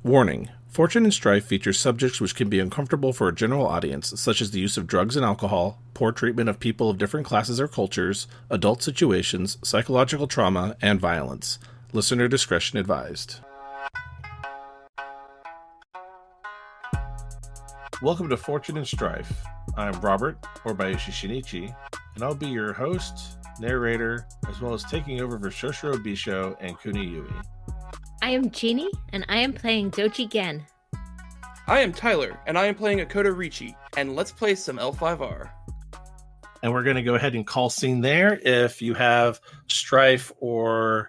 Warning: Fortune and Strife features subjects which can be uncomfortable for a general audience, such as the use of drugs and alcohol, poor treatment of people of different classes or cultures, adult situations, psychological trauma, and violence. Listener discretion advised. Welcome to Fortune and Strife. I'm Robert, or Bayoshi Shinichi, and I'll be your host, narrator, as well as taking over for Shoshiro Bisho and Kuni Yui. I am Jeanne, and I am playing Doji Gen. I am Tyler, and I am playing Akoto Richi, and let's play some L5R. And we're going to go ahead and call scene there. If you have Strife or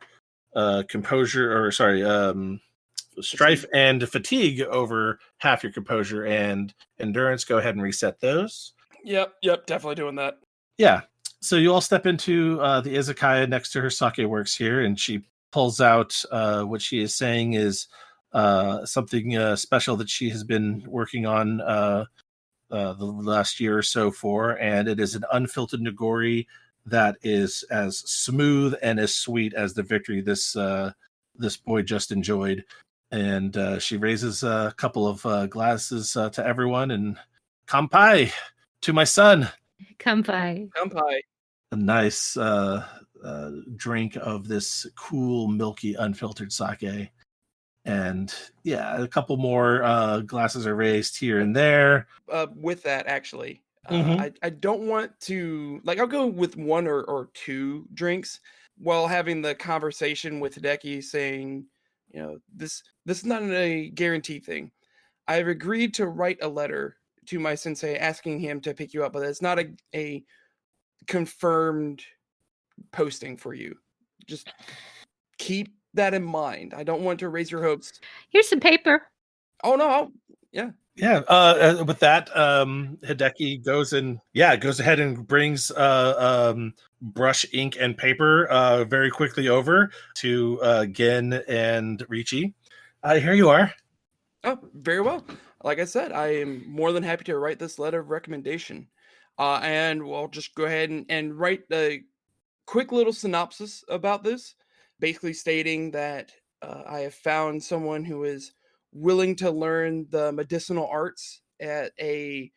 Strife and fatigue over half your composure and endurance, go ahead and reset those. Yep, definitely doing that. Yeah. So you all step into the izakaya next to her sake works here, and she pulls out what she is saying is something special that she has been working on the last year or so for, and it is an unfiltered nigori that is as smooth and as sweet as the victory this boy just enjoyed. And she raises a couple of glasses to everyone, and "Kampai to my son." Kampai. A nice drink of this cool, milky, unfiltered sake. And yeah, a couple more glasses are raised here and there. With that, actually, I don't want to, I'll go with one or two drinks while having the conversation with Hideki, saying, this is not a guarantee thing. I've agreed to write a letter to my sensei asking him to pick you up, but it's not a confirmed posting for you. Just keep that in mind. I don't want to raise your hopes. Here's some paper. Oh no, yeah. With that, Hideki goes ahead and brings brush, ink, and paper very quickly over to Gen and Richi. Here you are. Oh, very well. Like I said, I am more than happy to write this letter of recommendation. And we'll just go ahead and write a quick little synopsis about this, basically stating that I have found someone who is willing to learn the medicinal arts at a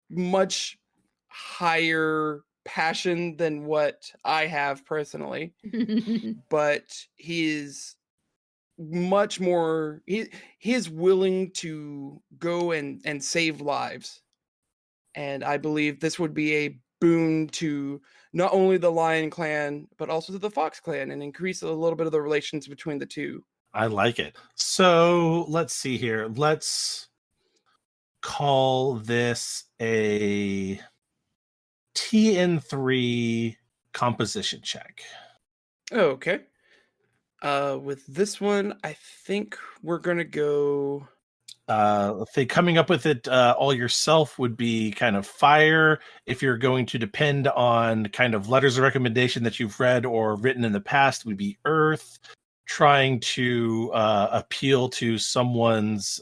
much higher passion than what I have personally. But he is much more, he is willing to go and save lives. And I believe this would be a boon to not only the Lion Clan, but also to the Fox Clan, and increase a little bit of the relations between the two. I like it. So let's see here. Let's call this a TN3 composition check. Okay. With this one, I think we're going to go... I think coming up with it all yourself would be kind of fire. If you're going to depend on kind of letters of recommendation that you've read or written in the past, would be earth. Trying to appeal to someone's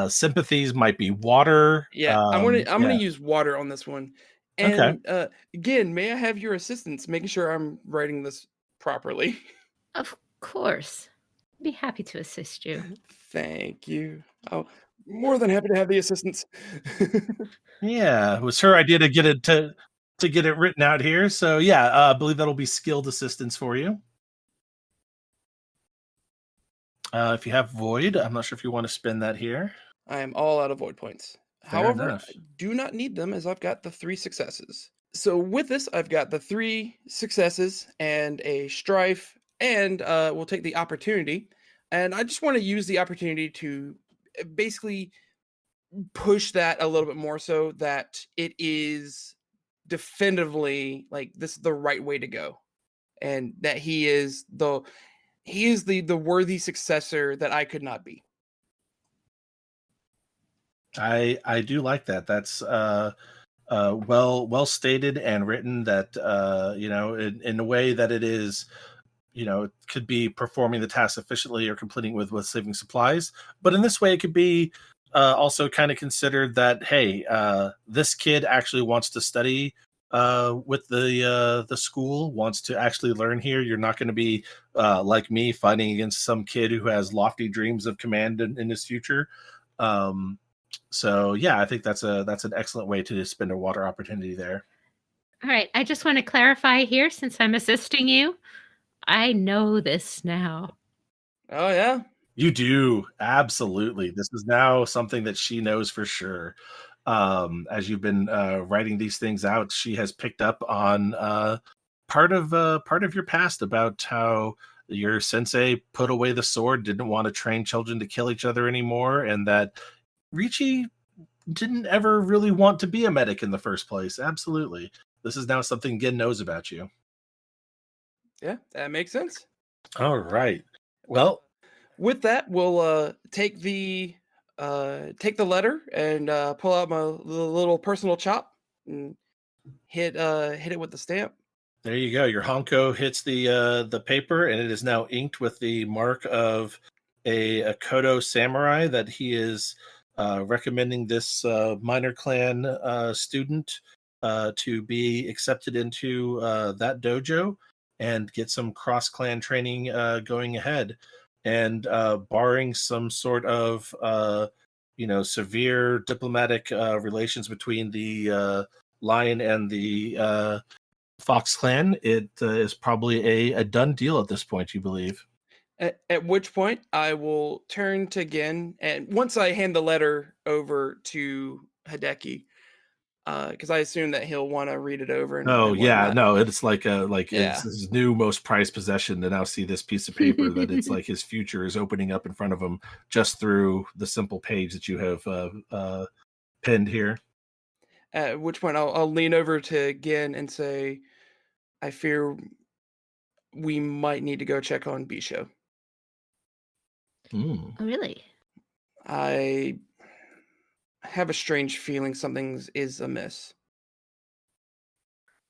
sympathies might be water. Yeah, I'm gonna use water on this one. And okay. Again, may I have your assistance making sure I'm writing this properly? Of course. Be happy to assist you. Thank you. Oh, more than happy to have the assistance. Yeah, it was her idea to get it to get it written out here. So yeah, I believe that'll be skilled assistance for you. If you have void, I'm not sure if you want to spend that here. I am all out of void points. Fair However, enough. I do not need them as I've got the 3 successes. So with this, I've got the 3 successes and a strife, and we'll take the opportunity. And I just want to use the opportunity to basically push that a little bit more so that it is definitively this is the right way to go. And that he is the worthy successor that I could not be. I do like that. That's well stated and written. That in a way that it is, it could be performing the task efficiently or completing with saving supplies. But in this way, it could be also kind of considered that, hey, this kid actually wants to study with the school wants to actually learn here. You're not going to be like me fighting against some kid who has lofty dreams of command in his future. So yeah, I think that's an excellent way to spend a water opportunity there. All right. I just want to clarify here since I'm assisting you. I know this now. Oh yeah. You do, absolutely. This is now something that she knows for sure. As you've been writing these things out, she has picked up on part of your past about how your sensei put away the sword, didn't want to train children to kill each other anymore, and that Ricci didn't ever really want to be a medic in the first place. Absolutely. This is now something Gen knows about you. Yeah, that makes sense. All right. Well, with that, we'll take the letter and pull out my little personal chop and hit it with the stamp. there you go. Your Honko hits the paper, and it is now inked with the mark of a Kodo samurai that he is recommending this minor clan student to be accepted into that dojo and get some cross clan training going ahead. And barring some sort of severe diplomatic relations between the Lion and the Fox Clan, it is probably a done deal at this point, you believe. At which point, I will turn to Gen, and once I hand the letter over to Hideki, because I assume that he'll want to read it over Oh and yeah, whatnot. no, it's like it's Yeah. his new most prized possession to now see this piece of paper that it's like his future is opening up in front of him just through the simple page that you have penned here. At which point, I'll lean over to Gen and say, "I fear we might need to go check on Bisho. Mm. Oh, really? I have a strange feeling something is amiss."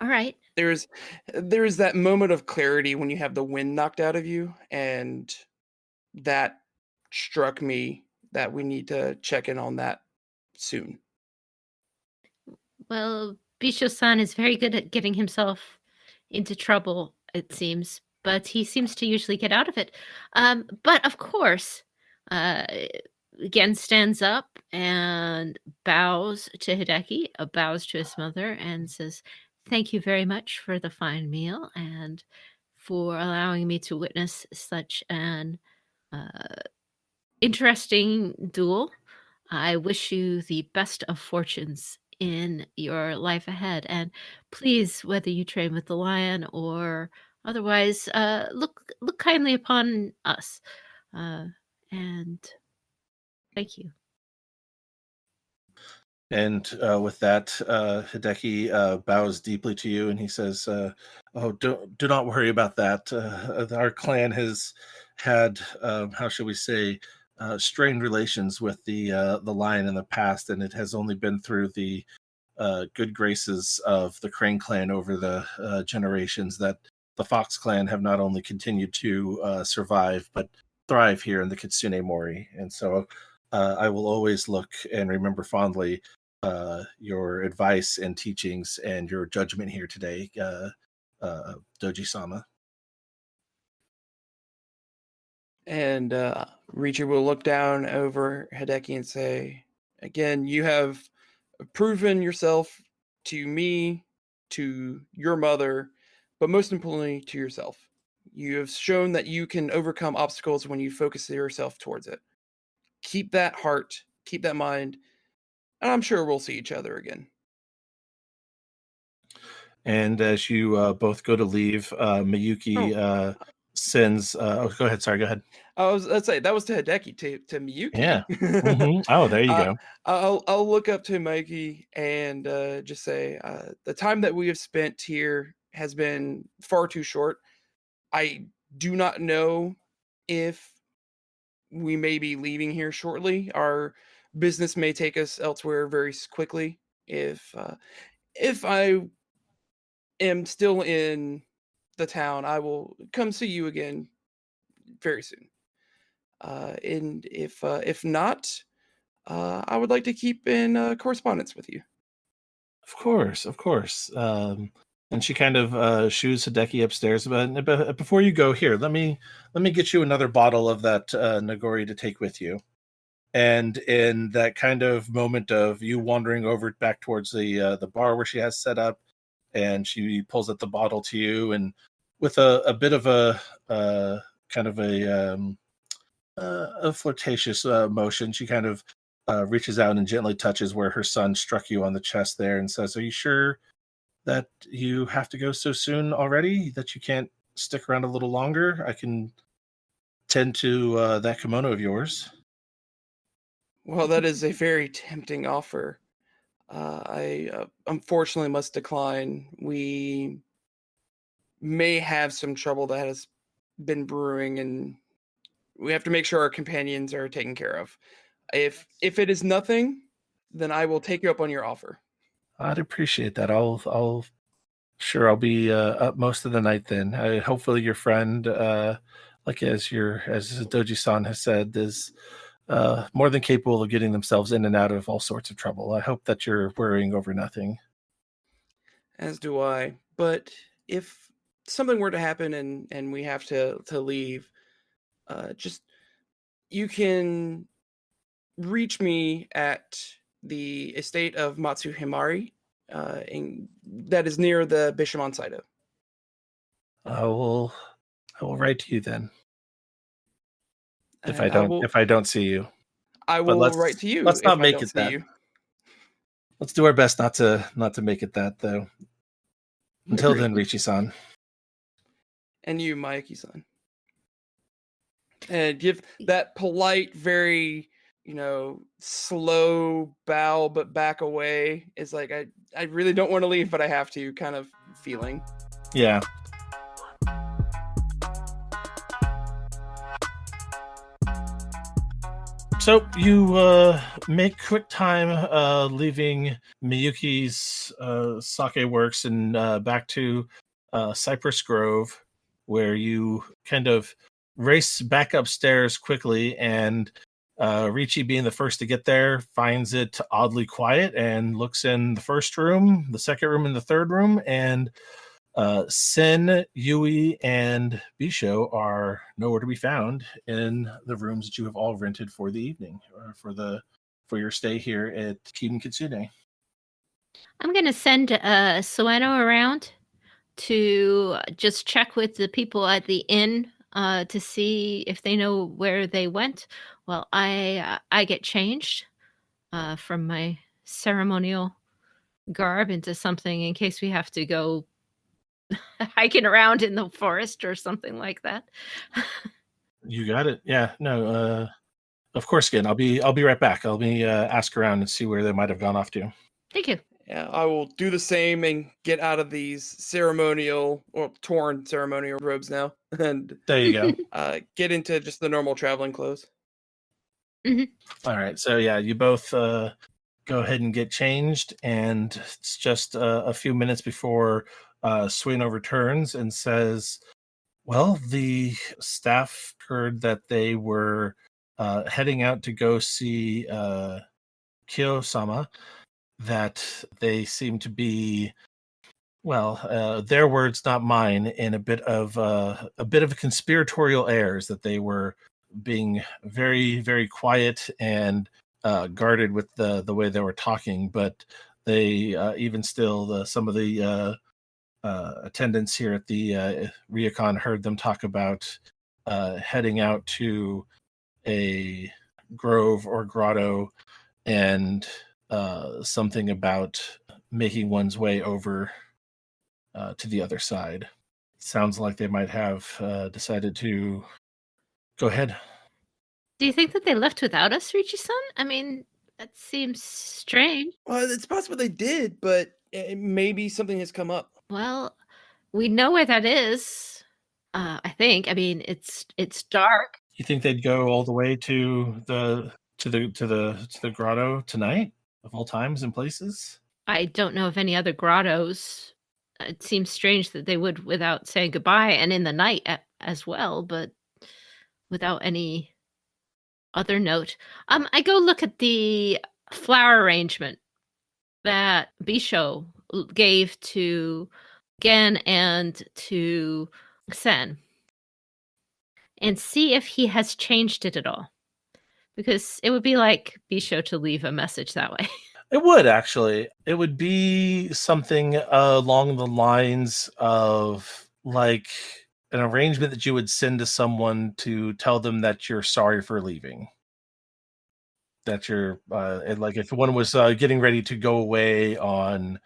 All right. There's that moment of clarity when you have the wind knocked out of you, and that struck me that we need to check in on that soon. Well, Bisho-san is very good at getting himself into trouble, it seems, but he seems to usually get out of it. But of course, uh, Gen stands up and bows to Hideki, bows to his mother, and says, "Thank you very much for the fine meal and for allowing me to witness such an uh, interesting duel. I wish you the best of fortunes in your life ahead. And please, whether you train with the lion or otherwise, look kindly upon us. Uh, and thank you." And with that, Hideki bows deeply to you, and he says, "Oh, do not worry about that. Our clan has had, how shall we say, strained relations with the lion in the past, and it has only been through the good graces of the Crane clan over the generations that the Fox clan have not only continued to survive but thrive here in the Kitsune Mori. And so I will always look and remember fondly your advice and teachings and your judgment here today, Doji Sama." And Reacher will look down over Hideki and say, "Again, you have proven yourself to me, to your mother, but most importantly to yourself. You have shown that you can overcome obstacles when you focus yourself towards it. Keep that heart, keep that mind, and I'm sure we'll see each other again." And as you both go to leave, Miyuki Oh, sends. Go ahead. Sorry, go ahead. let's say that was to Hideki, to Miyuki. Yeah. Oh, there you go. I'll look up to Mikey and just say the time that we have spent here has been far too short. I do not know if we may be leaving here shortly. Our business may take us elsewhere very quickly. If I am still in the town, I will come see you again very soon. And if not, I would like to keep in correspondence with you. Of course, of course. And she kind of shoos Hideki upstairs. But before you go, here, let me get you another bottle of that Nagori to take with you. And in that kind of moment of you wandering over back towards the bar where she has set up, and she pulls out the bottle to you, and with a bit of kind of a flirtatious motion, she kind of reaches out and gently touches where her son struck you on the chest there, and says, "Are you sure that you have to go so soon already? That you can't stick around a little longer? I can tend to that kimono of yours." Well, that is a very tempting offer. I unfortunately must decline. We may have some trouble that has been brewing, and we have to make sure our companions are taken care of. If it is nothing, then I will take you up on your offer. I'd appreciate that. I'll be up most of the night then. Hopefully your friend, like as Doji-san has said, is more than capable of getting themselves in and out of all sorts of trouble. I hope that you're worrying over nothing. As do I. But if something were to happen and we have to leave, just you can reach me at the estate of Matsu Himari, that is near the Bishamon Saito. I will write to you then if And I don't see you. I But will write to you let's if not I make don't it see that. you. Let's do our best not to make it that though. Until Agreed. then, Richi-san. And you, Mayaki-san. And give that polite, very, slow bow, but back away. It's like, I really don't want to leave, but I have to kind of feeling. Yeah. So you make quick time leaving Miyuki's sake works and back to Cypress Grove, where you kind of race back upstairs quickly, and Ricci, being the first to get there, finds it oddly quiet and looks in the first room, the second room, and the third room, and Sen, Yui, and Bisho are nowhere to be found in the rooms that you have all rented for the evening, or for your stay here at Kiden Kitsune. I'm going to send Sueno around to just check with the people at the inn to see if they know where they went. Well, I get changed from my ceremonial garb into something in case we have to go hiking around in the forest or something like that. You got it. Yeah. No. Of course, again, I'll be right back. I'll be ask around and see where they might have gone off to. Thank you. Yeah, I will do the same and get out of these ceremonial or torn ceremonial robes now, and There you go. get into just the normal traveling clothes. Mm-hmm. All right. So yeah, you both go ahead and get changed, and it's just a few minutes before Sueno returns and says, "Well, the staff heard that they were heading out to go see Kyo-sama, that they seem to be, well, their words, not mine, in a bit of conspiratorial airs, that they were being very, very quiet and guarded with the way they were talking, but they even still, some of the attendants here at the Ryukon heard them talk about heading out to a grove or grotto, and something about making one's way over to the other side. Sounds like they might have decided to go ahead." Do you think that they left without us, Richi-san? I mean, that seems strange. Well, it's possible they did, but maybe something has come up. Well, we know where that is. I think. I mean, it's dark. You think they'd go all the way to the grotto tonight, of all times and places? I don't know of any other grottos. It seems strange that they would without saying goodbye, and in the night as well, but without any other note. I go look at the flower arrangement that Bisho gave to Gen and to Sen and see if he has changed it at all. Because it would be like Bisho to leave a message that way. It would actually. It would be something along the lines of like an arrangement that you would send to someone to tell them that you're sorry for leaving. That you're like if one was getting ready to go away on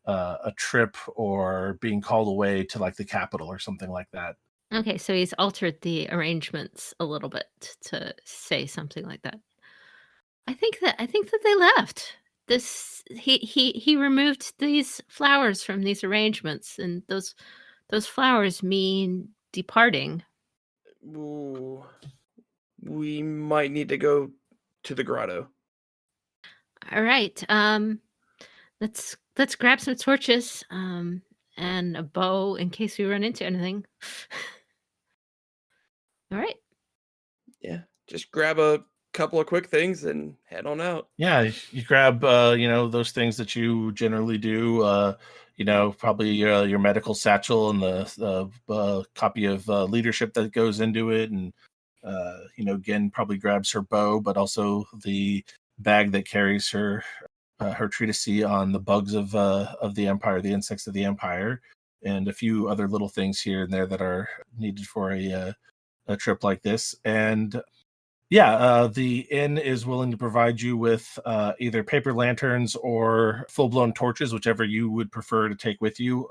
a trip or being called away to like the capital or something like that. Okay, so he's altered the arrangements a little bit to say something like that. I think that they left. He removed these flowers from these arrangements, and those flowers mean departing. Ooh, we might need to go to the grotto. All right. Let's grab some torches and a bow in case we run into anything. All right. Yeah, just grab a couple of quick things and head on out. Yeah, you grab those things that you generally do. Probably your medical satchel and the copy of leadership that goes into it, and Gen probably grabs her bow, but also the bag that carries her treatise on the bugs of the Empire, the insects of the Empire, and a few other little things here and there that are needed for a trip like this. And yeah, the inn is willing to provide you with either paper lanterns or full-blown torches, whichever you would prefer to take with you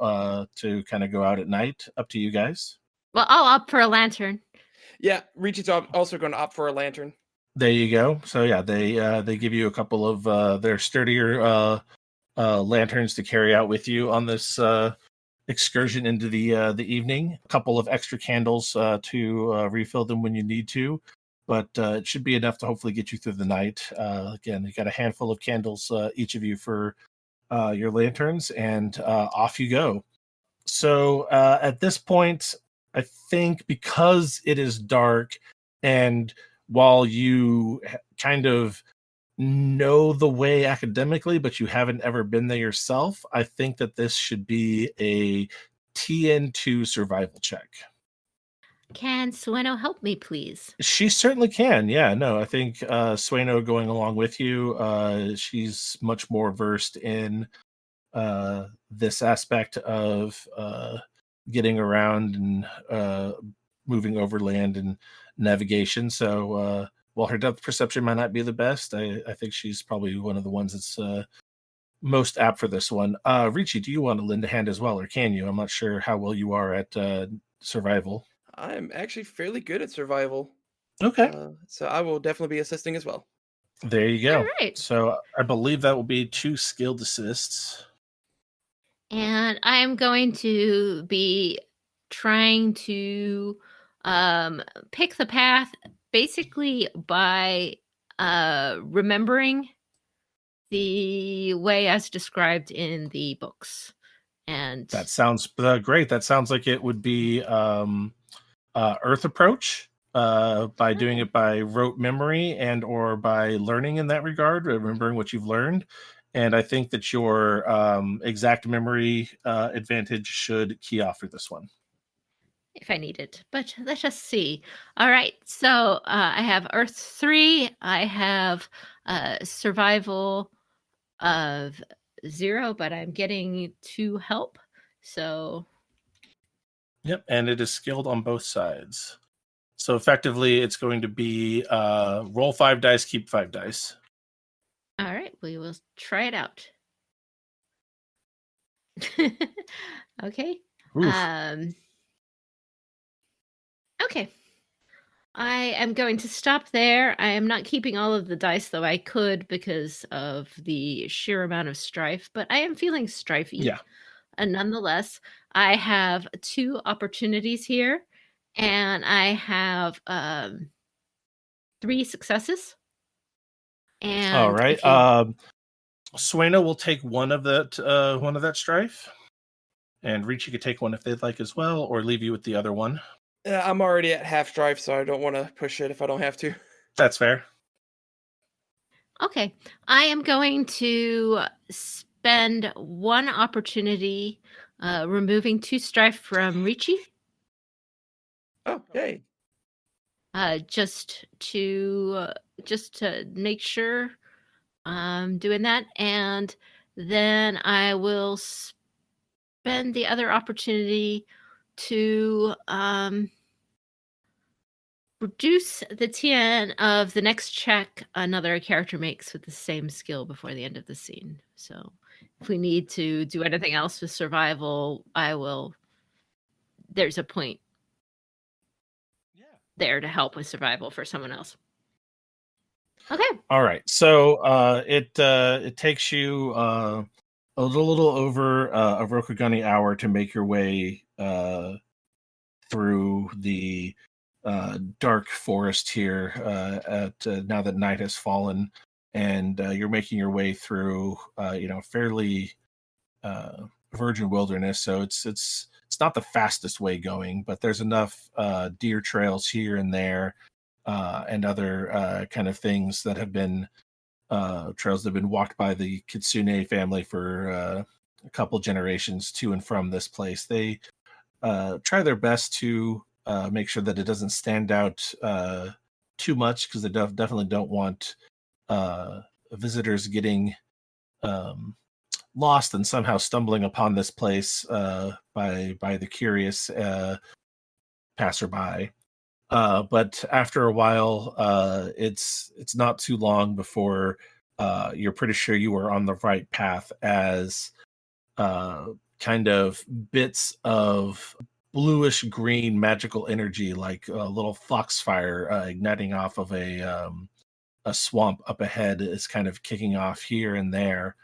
to kind of go out at night. Up to you guys. Well, I'll opt for a lantern. Yeah, Richi's also going to opt for a lantern. There you go. So yeah, they give you a couple of their sturdier lanterns to carry out with you on this excursion into the evening. A couple of extra candles to refill them when you need to. But it should be enough to hopefully get you through the night. Again, you got a handful of candles, each of you, for your lanterns, and off you go. So at this point, I think because it is dark, and while you kind of know the way academically, but you haven't ever been there yourself, I think that this should be a TN2 survival check. Can Sueno help me, please? She certainly can. Yeah, no, I think Sueno going along with you, she's much more versed in this aspect of getting around and moving overland and navigation. So while her depth perception might not be the best, I think she's probably one of the ones that's most apt for this one. Ricci, do you want to lend a hand as well, or can you? I'm not sure how well you are at survival. I'm actually fairly good at survival. Okay. So I will definitely be assisting as well. There you go. All right. So I believe that will be 2 skilled assists. And I am going to be trying to pick the path basically by remembering the way as described in the books. And that sounds great. That sounds like it would be Earth approach by doing it by rote memory and or by learning in that regard, remembering what you've learned. And I think that your exact memory advantage should key off for this one. If I need it, but let's just see. All right, so I have Earth 3. I have survival of 0, but I'm getting 2 help. So yep, and it is skilled on both sides. So effectively, it's going to be roll 5 dice, keep 5 dice. All right, we will try it out. Okay. Okay. I am going to stop there. I am not keeping all of the dice, though I could because of the sheer amount of strife, but I am feeling strifey. Yeah. And nonetheless, I have 2 opportunities here, and I have 3 successes. And all right. Sueno will take one of that strife, and Ricci could take one if they'd like as well, or leave you with the other one. I'm already at half strife, so I don't want to push it if I don't have to. That's fair. Okay. I am going to spend one opportunity removing 2 strife from Ricci. Oh, yay. Just to make sure I'm doing that. And then I will spend the other opportunity to reduce the TN of the next check another character makes with the same skill before the end of the scene. So if we need to do anything else with survival, I will. There's a point there to help with survival for someone else. Okay. All right. So it takes you a little over a Rokugani hour to make your way through the dark forest here now that night has fallen, and you're making your way through fairly virgin wilderness. So it's not the fastest way going, but there's enough deer trails here and there and other kind of things that have been trails that have been walked by the Kitsune family for a couple generations to and from this place. They try their best to make sure that it doesn't stand out too much, because they definitely don't want visitors getting lost and somehow stumbling upon this place by the curious passerby. But after a while, it's not too long before you're pretty sure you are on the right path, as kind of bits of bluish green magical energy, like a little foxfire igniting off of a swamp up ahead, is kind of kicking off here and there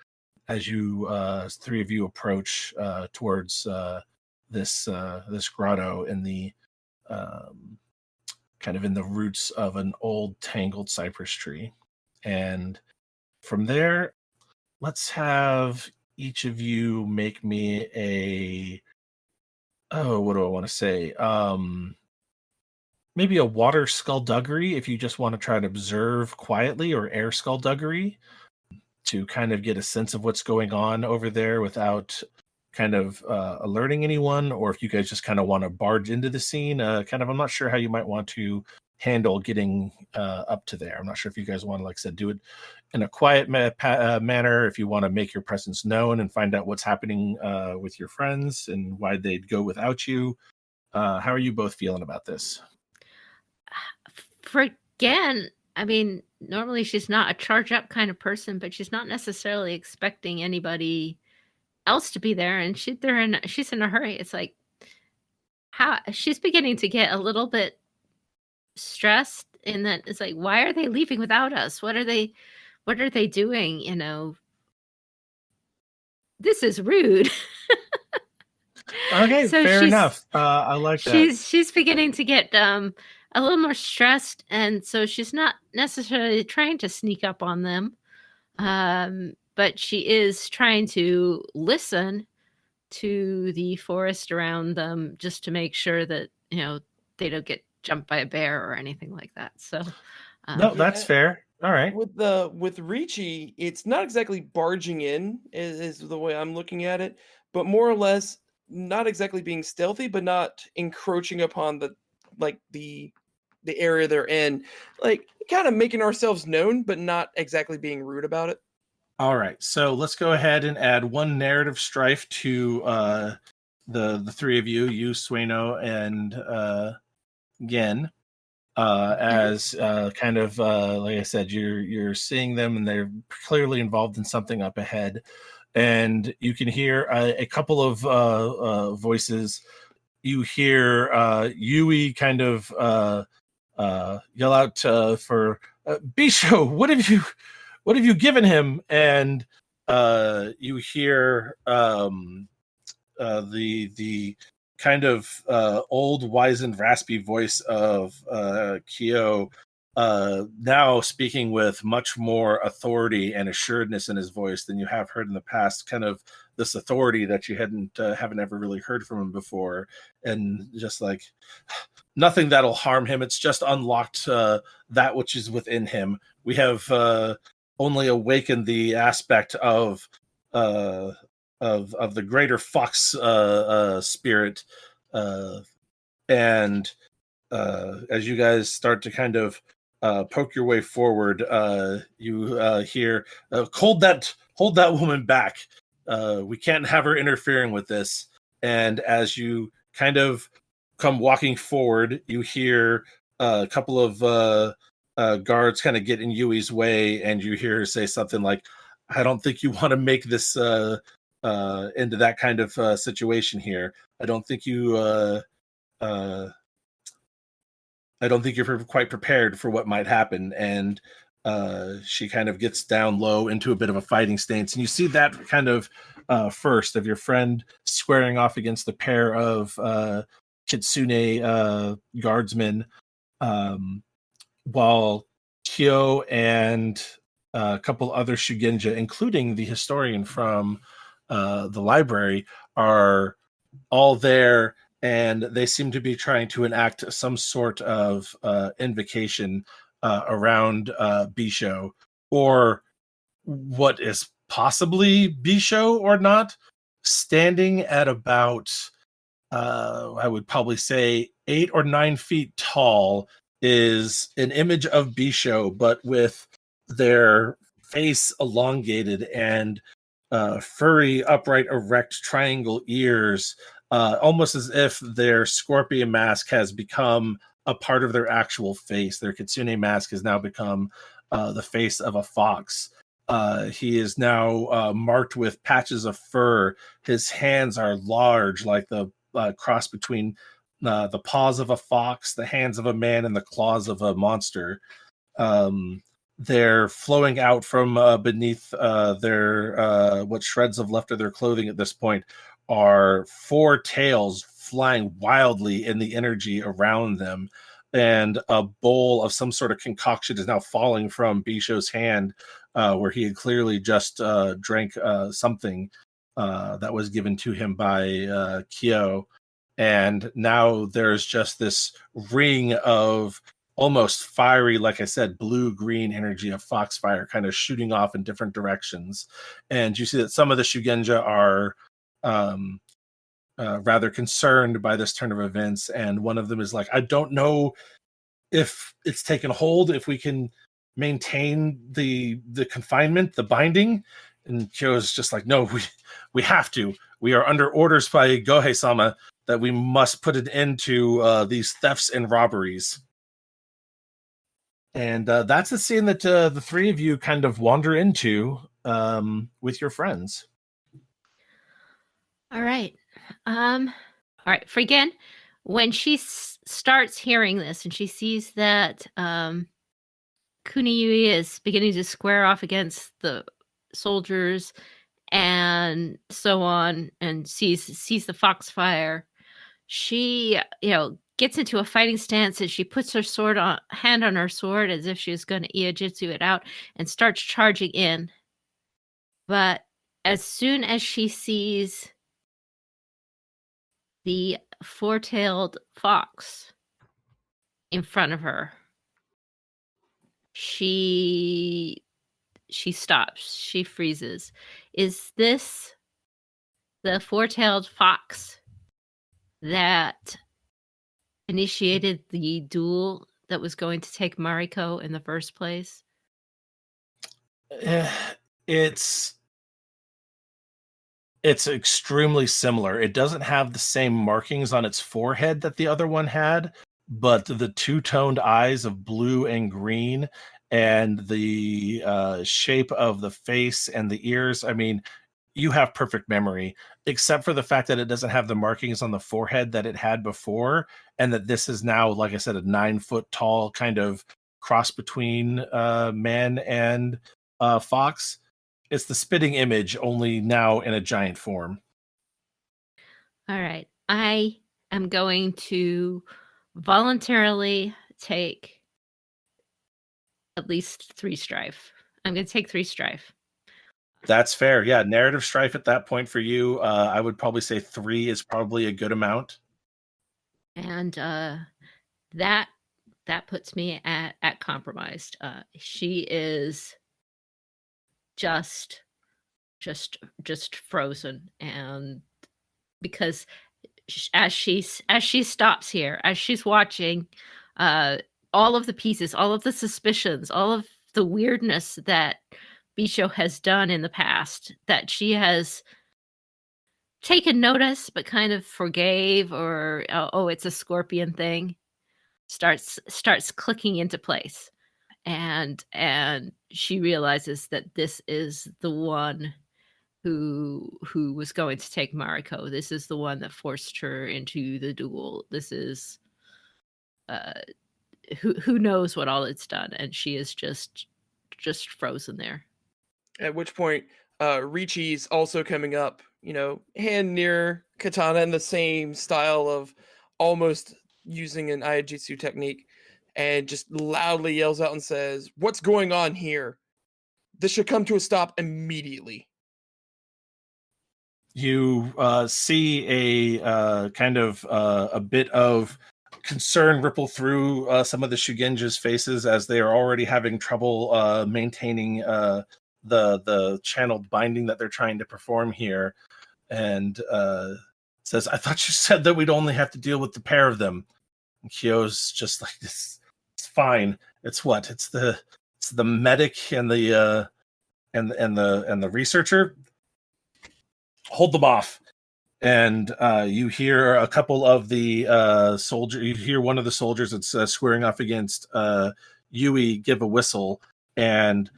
as you three of you approach towards this grotto in the kind of in the roots of an old tangled cypress tree. And from there, let's have each of you make me what do I want to say? Maybe a water skullduggery if you just want to try to observe quietly, or air skullduggery to kind of get a sense of what's going on over there without kind of alerting anyone, or if you guys just kind of want to barge into the scene. I'm not sure how you might want to handle getting up to there. I'm not sure if you guys want to, like I said, do it in a quiet manner, if you want to make your presence known and find out what's happening with your friends and why they'd go without you. How are you both feeling about this? For Jeanne, I mean, normally she's not a charge up kind of person, but she's not necessarily expecting anybody else to be there, and she's in a hurry. It's like, how she's beginning to get a little bit stressed in that it's like, why are they leaving without us? What are they doing? This is rude. Okay, So fair enough. I like that. She's beginning to get a little more stressed, and so she's not necessarily trying to sneak up on them, but she is trying to listen to the forest around them, just to make sure that they don't get jumped by a bear or anything like that. So no, that's fair. All right. With Ricci, it's not exactly barging in is the way I'm looking at it, but more or less not exactly being stealthy, but not encroaching upon the area they're in, like kind of making ourselves known, but not exactly being rude about it. All right, so let's go ahead and add one narrative strife to the three of you, Sueno and Jeanne, as kind of like I said, you're seeing them and they're clearly involved in something up ahead, and you can hear a couple of voices. You hear Yui kind of yell out for Bisho, what have you given him? And you hear the kind of old, wizened, raspy voice of Kyo now speaking with much more authority and assuredness in his voice than you have heard in the past. Kind of this authority that you haven't ever really heard from him before, and just like nothing that'll harm him. It's just unlocked that which is within him. We have only awakened the aspect of of the greater fox spirit, and as you guys start to kind of poke your way forward, you hear, hold that woman back. We can't have her interfering with this. And as you kind of come walking forward, you hear a couple of guards kind of get in Yui's way, and you hear her say something like, I don't think you want to make this into that kind of situation here. I don't think you I don't think you're quite prepared for what might happen. And she kind of gets down low into a bit of a fighting stance. And you see that kind of first of your friend squaring off against a pair of Kitsune guardsmen, while Kyo and a couple other Shugenja, including the historian from the library, are all there, and they seem to be trying to enact some sort of invocation around Bisho, or what is possibly Bisho or not, standing at about, I would probably say 8 or 9 feet tall, is an image of Bisho, but with their face elongated and furry, upright, erect, triangle ears, almost as if their scorpion mask has become a part of their actual face. Their kitsune mask has now become the face of a fox. He is now marked with patches of fur. His hands are large, like the cross between the paws of a fox, the hands of a man, and the claws of a monster. They're flowing out from beneath their what shreds of left of their clothing at this point are 4 tails flying wildly in the energy around them, and a bowl of some sort of concoction is now falling from Bisho's hand, where he had clearly just drank something that was given to him by Kyo. And now there's just this ring of almost fiery, like I said, blue-green energy of foxfire kind of shooting off in different directions. And you see that some of the Shugenja are rather concerned by this turn of events, and one of them is like, I don't know if it's taken hold, if we can maintain the confinement, the binding. And Kyo's just like, no, we have to. We are under orders by Gohei-sama that we must put an end to these thefts and robberies. And that's the scene that the three of you kind of wander into with your friends. All right. All right. For again, when she starts hearing this and she sees that Kuniyui is beginning to square off against the soldiers and so on, and sees the foxfire, she, gets into a fighting stance, and she puts her hand on her sword as if she was going to Iojitsu it out and starts charging in. But as soon as she sees the 4-tailed fox in front of her, she stops. She freezes. Is this the 4-tailed fox that initiated the duel that was going to take Mariko in the first place? It's extremely similar. It doesn't have the same markings on its forehead that the other one had, but the two-toned eyes of blue and green, and the shape of the face and the ears. I mean, you have perfect memory, except for the fact that it doesn't have the markings on the forehead that it had before, and that this is now, like I said, a 9-foot tall kind of cross between man and fox. It's the spitting image, only now in a giant form. All right. I am going to voluntarily take at least 3 strife. I'm going to take 3 strife. That's fair. Yeah, narrative strife at that point for you, I would probably say 3 is probably a good amount. And that puts me at compromised. She is just just frozen. And because as she stops here, as she's watching all of the pieces, all of the suspicions, all of the weirdness that Bisho has done in the past, that she has taken notice but kind of forgave, or oh, it's a scorpion thing, starts clicking into place. And she realizes that this is the one who was going to take Mariko. This is the one that forced her into the duel. This is who knows what all it's done, and she is just frozen there. At which point, Richi's also coming up, hand near Katana in the same style of almost using an Aiajutsu technique, and just loudly yells out and says, "What's going on here? This should come to a stop immediately." You see a kind of a bit of concern ripple through some of the Shugenja's faces as they are already having trouble maintaining the channeled binding that they're trying to perform here, and says, "I thought you said that we'd only have to deal with the pair of them." And Kyo's just like, "This, it's fine. It's what? It's the medic and the the researcher. Hold them off." And you hear a couple of the soldier. You hear one of the soldiers that's squaring off against Yui give a whistle, and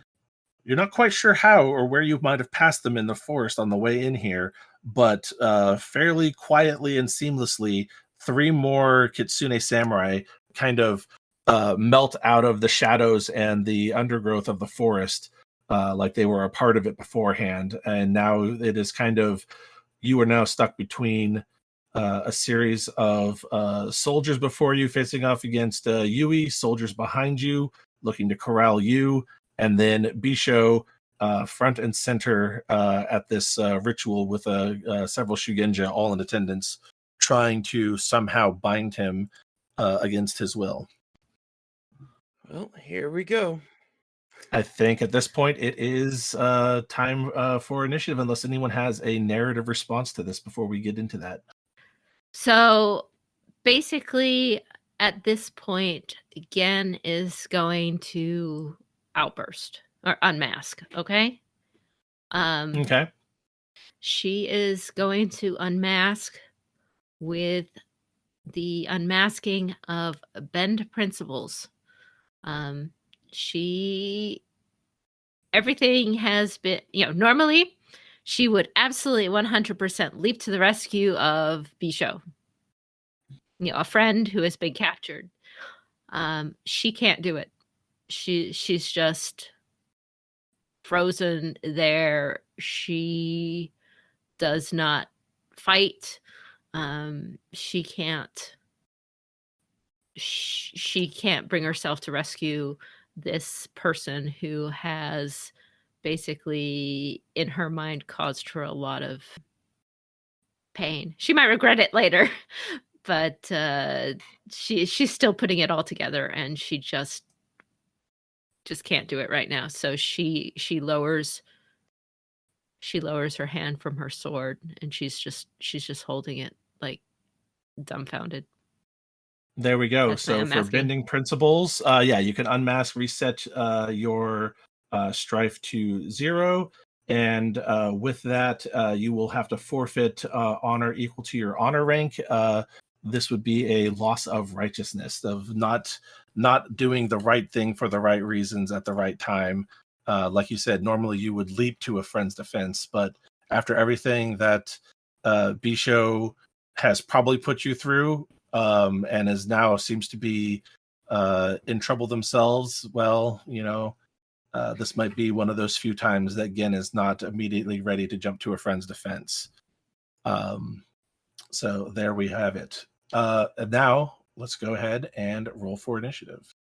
you're not quite sure how or where you might have passed them in the forest on the way in here, but fairly quietly and seamlessly, 3 more Kitsune samurai kind of melt out of the shadows and the undergrowth of the forest, like they were a part of it beforehand. And now it is kind of, you are now stuck between a series of soldiers before you facing off against Yui, soldiers behind you looking to corral you, and then Bisho front and center at this ritual with several Shugenja all in attendance, trying to somehow bind him against his will. Well, here we go. I think at this point it is time for initiative, unless anyone has a narrative response to this before we get into that. So basically, at this point, Gen is going to outburst or unmask. Okay. Okay. She is going to unmask with the unmasking of bend principles. Everything has been, normally she would absolutely 100% leap to the rescue of Bisho, a friend who has been captured. She can't do it. She's just frozen there. She does not fight. She can't bring herself to rescue this person who has basically in her mind caused her a lot of pain. She might regret it later, but she's still putting it all together, and she just can't do it right now. So she lowers her hand from her sword, and she's just holding it like dumbfounded. There we go. That's my So for unmasking. bending principles, you can unmask, reset your Strife to 0, and with that, you will have to forfeit honor equal to your honor rank. This would be a loss of righteousness, of not doing the right thing for the right reasons at the right time. Like you said, normally you would leap to a friend's defense, but after everything that Bisho has probably put you through, and is now seems to be in trouble themselves, well, this might be one of those few times that Gen is not immediately ready to jump to a friend's defense. So there we have it. And now let's go ahead and roll for initiative.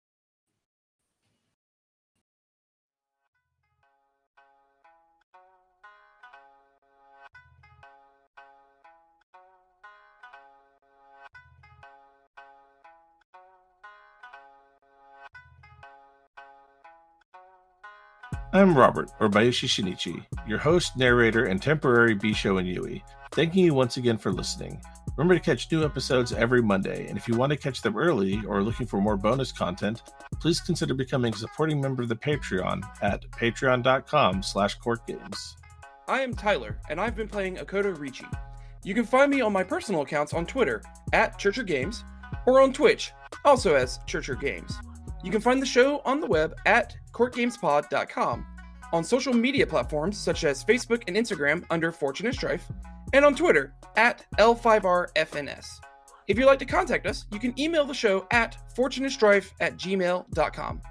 I'm Robert, or Bayushi Shinichi, your host, narrator, and temporary B-Show and Yui. Thanking you once again for listening. Remember to catch new episodes every Monday, and if you want to catch them early or are looking for more bonus content, please consider becoming a supporting member of the Patreon at patreon.com/CourtGames. I am Tyler, and I've been playing Akoto Ricci. You can find me on my personal accounts on Twitter, at ChurcherGames, or on Twitch, also as ChurcherGames. You can find the show on the web at CourtGamesPod.com, on social media platforms such as Facebook and Instagram under Fortune and Strife, and on Twitter at L5RFNS. If you'd like to contact us, you can email the show at fortuneandstrife@gmail.com.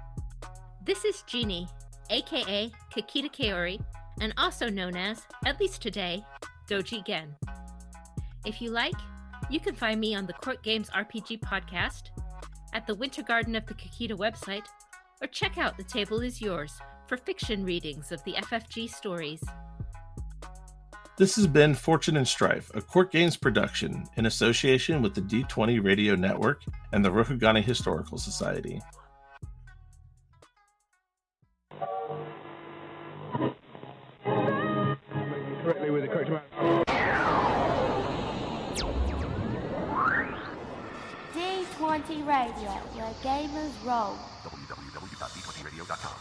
This is Jeanne, aka Kakita Kaori, and also known as, at least today, Doji Gen. If you like, you can find me on the Court Games RPG podcast, at the Winter Garden of the Kakita website, or check out The Table Is Yours for fiction readings of the FFG stories. This has been Fortune and Strife, a Court Games production in association with the D20 Radio Network and the Rokugane Historical Society. Correctly with the correct amount. D20 Radio, where gamers roll. www.d20radio.com